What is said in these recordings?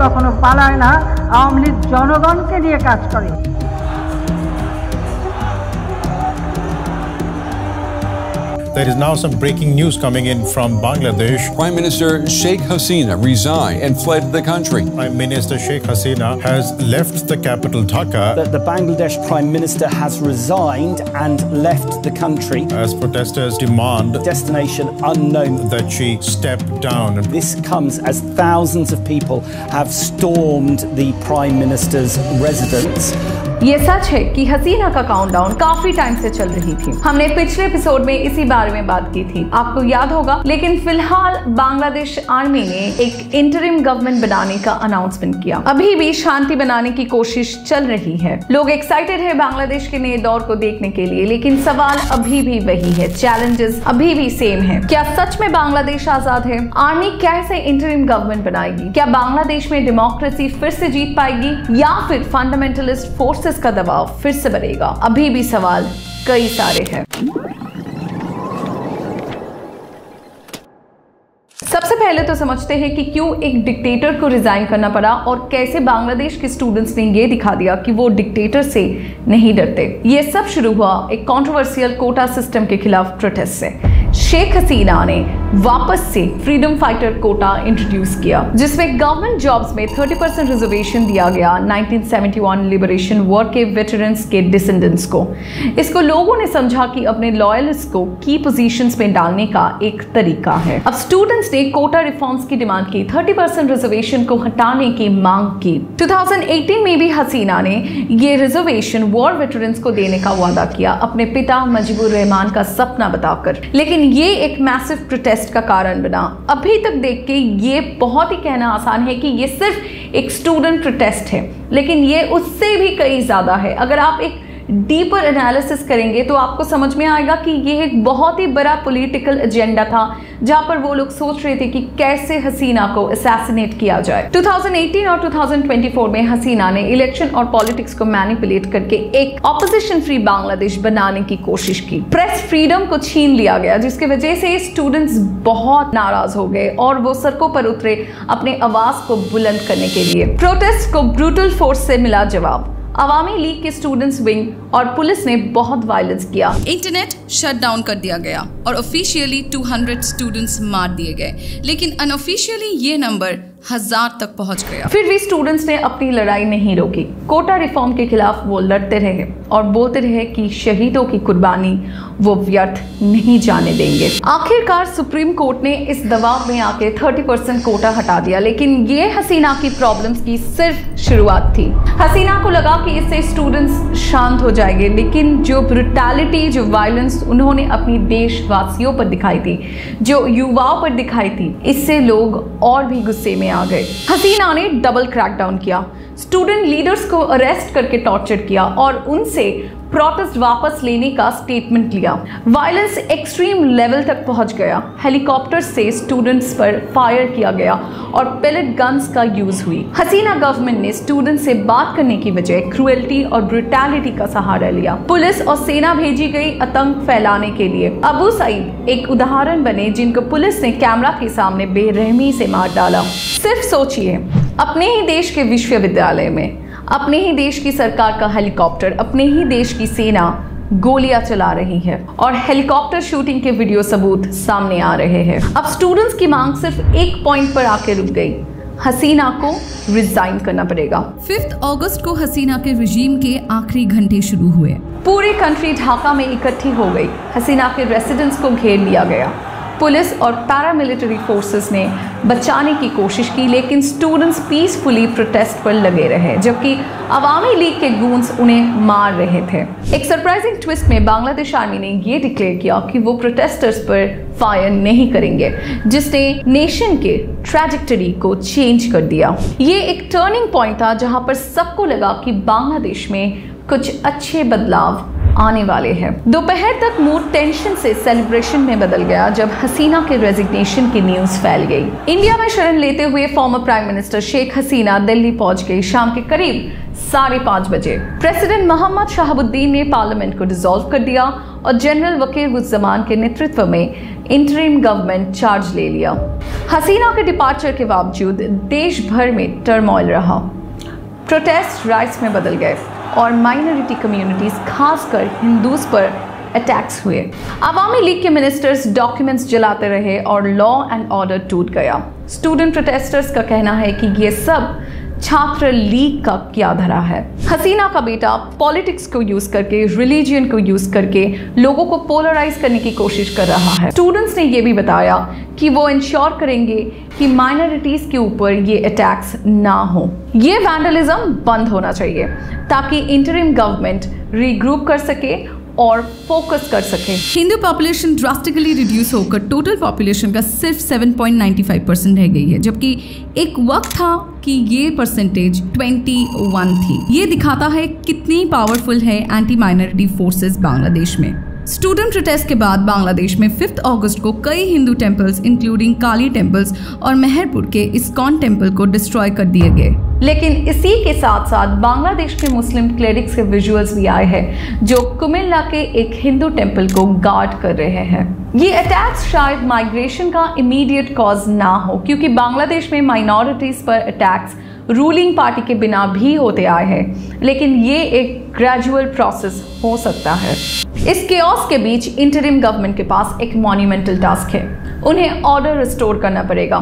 কখনো পালায় না, আওয়ামী লীগ জনগণকে নিয়ে কাজ করে। There is now some breaking news coming in from Bangladesh. Prime Minister Sheikh Hasina resigned and fled the country. Prime Minister Sheikh Hasina has left the capital Dhaka. The Bangladesh Prime Minister has resigned and left the country As protesters demand destination unknown that she step down. This comes as thousands of people have stormed the Prime Minister's residence. ये सच है कि हसीना का countdown काफी time से चल रही थी। हमने पिछले एपिसोड में इसी बारे में बात की थी, आपको याद होगा। लेकिन फिलहाल बांग्लादेश आर्मी ने एक इंटरिम गवर्नमेंट बनाने का अनाउंसमेंट किया। अभी भी शांति बनाने की कोशिश चल रही है। लोग एक्साइटेड है बांग्लादेश के नए दौर को देखने के लिए, लेकिन सवाल अभी भी वही है, चैलेंजेस अभी भी सेम है। क्या सच में बांग्लादेश आजाद है? आर्मी कैसे इंटरिम गवर्नमेंट बनाएगी? क्या बांग्लादेश में डेमोक्रेसी फिर से जीत पाएगी या फिर फंडामेंटलिस्ट फोर्सेस का दबाव फिर से बढ़ेगा? अभी भी सवाल कई सारे हैं। सबसे पहले तो समझते हैं कि क्यों एक डिक्टेटर को रिजाइन करना पड़ा और कैसे बांग्लादेश के स्टूडेंट्स ने ये दिखा दिया कि वो डिक्टेटर से नहीं डरते। ये सब शुरू हुआ एक कंट्रोवर्शियल कोटा सिस्टम के खिलाफ प्रोटेस्ट से। शेख हसीना ने वापस से फ्रीडम फाइटर कोटा इंट्रोड्यूस किया, जिसमें गवर्नमेंट जॉब्स में 30% रिजर्वेशन दिया गया 1971 लिबरेशन वॉर के वेटरन्स के डिसेंडेंट्स को। इसको लोगों ने समझा कि अपने लॉयलिस्ट को की पोजीशंस में डालने का एक तरीका है। अब स्टूडेंट्स ने कोटा रिफॉर्म्स की डिमांड की, 30% रिजर्वेशन को हटाने की मांग की। 2018 में भी हसीना ने ये रिजर्वेशन वॉर वेटरन्स को देने का वादा किया, अपने पिता मुजीबुर रहमान का सपना बताकर। लेकिन ये एक मैसिव प्रोटेस्ट का कारण बना। अभी तक देख के ये बहुत ही कहना आसान है कि ये सिर्फ एक स्टूडेंट प्रोटेस्ट है, लेकिन ये उससे भी कई ज्यादा है। अगर आप एक डीपर एनालिसिस करेंगे तो आपको समझ में आएगा कि ये एक बहुत ही बड़ा पॉलिटिकल एजेंडा था, जहां पर वो लोग सोच रहे थे कि कैसे हसीना को असैसिनेट किया जाए। 2018 और 2024 में हसीना ने इलेक्शन और पॉलिटिक्स को मैनिपुलेट करके एक ऑपोजिशन फ्री बांग्लादेश बनाने की कोशिश की। प्रेस फ्रीडम को छीन लिया गया, जिसकी वजह से स्टूडेंट्स बहुत नाराज हो गए और वो सड़कों पर उतरे अपने आवाज को बुलंद करने के लिए। प्रोटेस्ट को ब्रूटल फोर्स से मिला जवाब। अवामी लीग के स्टूडेंट्स विंग और पुलिस ने बहुत वायलेंस किया। इंटरनेट शट डाउन कर दिया गया और ऑफिशियली 200 स्टूडेंट्स मार दिए गए, लेकिन अनऑफिशियली ये नंबर 1000 तक पहुंच गया। फिर भी स्टूडेंट्स ने अपनी लड़ाई नहीं रोकी। कोटा रिफॉर्म के खिलाफ वो लड़ते रहे और बोलते रहे कि शहीदों की कुर्बानी वो व्यर्थ नहीं जाने देंगे। आखिरकार सुप्रीम कोर्ट ने इस दबाव में आके 30% कोटा हटा दिया, लेकिन ये हसीना की प्रॉब्लम्स की सिर्फ शुरुआत थी। हसीना को लगा कि इससे स्टूडेंट्स शांत हो जाएंगे, लेकिन जो ब्रुटैलिटी, जो वायलेंस उन्होंने अपनी देशवासियों पर दिखाई थी, जो युवाओं पर दिखाई थी, इससे लोग और भी गुस्से में आ गए। हसीना ने डबल क्रैकडाउन किया, स्टूडेंट लीडर्स को अरेस्ट करके टॉर्चर किया और उनसे प्रोटेस्ट वापस लेने का स्टेटमेंट लिया। वायलेंस एक्सट्रीम लेवल तक पहुंच गया। हेलीकॉप्टर से स्टूडेंट्स पर फायर किया गया और पेलेट गन्स का यूज हुई। हसीना गवर्नमेंट ने स्टूडेंट्स से बात करने की बजाय क्रूएल्टी और ब्रुटैलिटी का सहारा लिया। पुलिस और सेना भेजी गई आतंक फैलाने के लिए। अबू सईद एक उदाहरण बने, जिनको पुलिस ने कैमरा के सामने बेरहमी से मार डाला। सिर्फ सोचिए, अपने ही देश के विश्वविद्यालय में अपने ही देश की सरकार का हेलीकॉप्टर, अपने ही देश की सेना गोलियां चला रही है और हेलीकॉप्टर शूटिंग के वीडियो सबूत सामने आ रहे हैं। अब स्टूडेंट्स की मांग सिर्फ एक पॉइंट पर आके रुक गई, हसीना को रिजाइन करना पड़ेगा। 5 अगस्त को हसीना के रिजीम के आखिरी घंटे शुरू हुए। पूरी कंट्री ढाका में इकट्ठी हो गई। हसीना के रेसिडेंट्स को घेर लिया गया। पुलिस और पैरामिलिट्री फोर्सेस ने बचाने की कोशिश की, लेकिन स्टूडेंट्स पीसफुली प्रोटेस्ट पर लगे रहे, जबकि अवामी लीग के गूंस उन्हें मार रहे थे। एक सरप्राइजिंग ट्विस्ट में बांग्लादेश आर्मी ने ये डिक्लेयर किया कि वो प्रोटेस्टर्स पर फायर नहीं करेंगे, जिसने नेशन के ट्रैजेक्टरी को चेंज कर दिया। ये एक टर्निंग पॉइंट था, जहां पर सबको लगा कि बांग्लादेश में कुछ अच्छे बदलाव आने वाले हैं। दोपहर तक मूड टेंशन से सेलिब्रेशन में बदल गया जब हसीना के रेजिग्नेशन की न्यूज फैल गई। इंडिया में शरण लेते हुए former prime minister Sheikh Hasina Delhi पहुंच गई शाम के करीब 5:30 बजे। प्रेसिडेंट मोहम्मद शहाबुद्दीन ने पार्लियामेंट को डिसॉल्व कर दिया और जनरल वकील-उज़-ज़मान के नेतृत्व में इंटरिम गवर्नमेंट चार्ज ले लिया। हसीना के डिपार्चर के बावजूद देश भर में टर्मोइल रहा, प्रोटेस्ट राइट्स में बदल गए और माइनॉरिटी कम्युनिटीज खासकर हिंदूज पर अटैक्स हुए। अवामी लीग के मिनिस्टर्स डॉक्यूमेंट्स जलाते रहे और लॉ एंड ऑर्डर टूट गया। स्टूडेंट प्रोटेस्टर्स का कहना है कि ये सब छात्र लीग का क्या धरा है। हसीना का बेटा पॉलिटिक्स को यूज करके, रिलीजियन को यूज करके लोगों को पोलराइज करने की कोशिश कर रहा है। स्टूडेंट्स ने यह भी बताया कि वो इंश्योर करेंगे कि माइनॉरिटीज के ऊपर ये अटैक्स ना हो। ये वैंडलिज्म बंद होना चाहिए ताकि इंटरिम गवर्नमेंट रीग्रुप कर सके और फोकस कर सके। हिंदू पॉपुलेशन ड्रास्टिकली रिड्यूस होकर टोटल पॉपुलेशन का सिर्फ 7.95% रह गई है, जबकि एक वक्त था कि ये परसेंटेज 21 थी। ये दिखाता है कितनी पावरफुल है एंटी माइनॉरिटी फोर्सेस बांग्लादेश में। स्टूडेंट प्रोटेस्ट के बाद बांग्लादेश में 5 अगस्त को कई हिंदू टेम्पल्स इंक्लूडिंग काली टेम्पल्स और मेहरपुर के इस्कॉन टेम्पल को डिस्ट्रॉय कर दिए गए। लेकिन इसी के साथ साथ बांग्लादेश के मुस्लिम क्लेरिक्स के विजुअल्स भी आए हैं जो कुमिल्ला के एक हिंदू टेम्पल को गार्ड कर रहे हैं। ये अटैक्स शायद माइग्रेशन का इमीडिएट कॉज ना हो, क्योंकि बांग्लादेश में माइनॉरिटीज पर अटैक्स रूलिंग पार्टी के बिना भी होते आए हैं, लेकिन ये एक ग्रेजुअल प्रोसेस हो सकता है। इस केओस के बीच इंटरिम गवर्नमेंट के पास एक मॉन्यूमेंटल टास्क है। उन्हें ऑर्डर रिस्टोर करना पड़ेगा,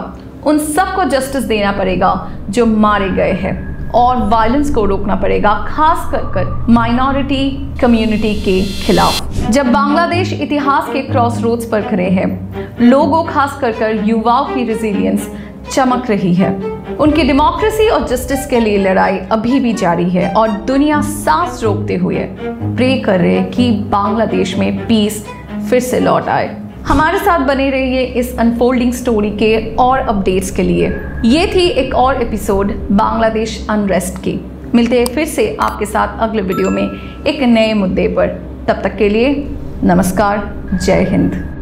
उन सबको जस्टिस देना पड़ेगा जो मारे गए हैं और वायलेंस को रोकना पड़ेगा, खास कर माइनॉरिटी कम्युनिटी के खिलाफ। जब बांग्लादेश इतिहास के क्रॉस रोड्स पर खड़े हैं, लोगों खास कर युवाओं की रेजिलियंस चमक रही है। उनकी डेमोक्रेसी और जस्टिस के लिए लड़ाई अभी भी जारी है और दुनिया सांस रोकते हुए प्रे कर रहे कि बांग्लादेश में पीस फिर से लौट आए। हमारे साथ बने रहिए इस अनफोल्डिंग स्टोरी के और अपडेट्स के लिए। ये थी एक और एपिसोड बांग्लादेश अनरेस्ट की। मिलते हैं फिर से आपके साथ अगले वीडियो में एक नए मुद्दे पर। तब तक के लिए नमस्कार, जय हिंद।